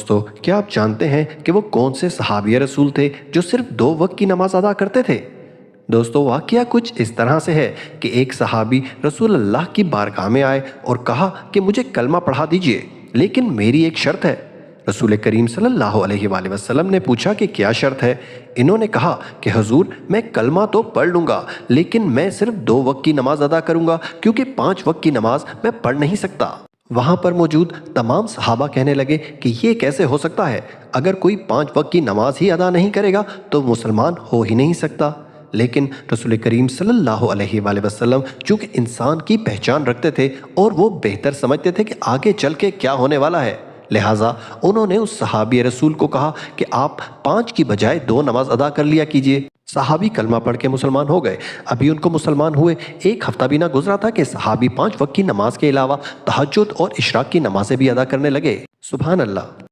دوستو، کیا آپ جانتے ہیں کہ وہ کون سے صحابی رسول تھے جو صرف 2 وقت کی نماز ادا کرتے تھے؟ دوستو، واقعہ کچھ اس طرح سے ہے کہ ایک صحابی رسول اللہ کی بارگاہ میں آئے اور کہا کہ مجھے کلمہ پڑھا دیجئے، لیکن میری ایک شرط ہے۔ رسول کریم صلی اللہ علیہ وآلہ وسلم نے پوچھا کہ کیا شرط ہے؟ انہوں نے کہا کہ حضور، میں کلمہ تو پڑھ لوں گا، لیکن میں صرف 2 وقت کی نماز ادا کروں گا، کیونکہ 5 وقت کی نماز میں پڑھ نہیں سکتا۔ وہاں پر موجود تمام صحابہ کہنے لگے کہ یہ کیسے ہو سکتا ہے؟ اگر کوئی 5 وقت کی نماز ہی ادا نہیں کرے گا تو مسلمان ہو ہی نہیں سکتا۔ لیکن رسول کریم صلی اللہ علیہ وآلہ وسلم چونکہ انسان کی پہچان رکھتے تھے اور وہ بہتر سمجھتے تھے کہ آگے چل کے کیا ہونے والا ہے، لہٰذا انہوں نے اس صحابی رسول کو کہا کہ آپ 5 کی بجائے 2 نماز ادا کر لیا کیجئے۔ صحابی کلمہ پڑھ کے مسلمان ہو گئے۔ ابھی ان کو مسلمان ہوئے 1 ہفتہ بھی نہ گزرا تھا کہ صحابی 5 وقت کی نماز کے علاوہ تہجد اور اشراق کی نمازیں بھی ادا کرنے لگے۔ سبحان اللہ۔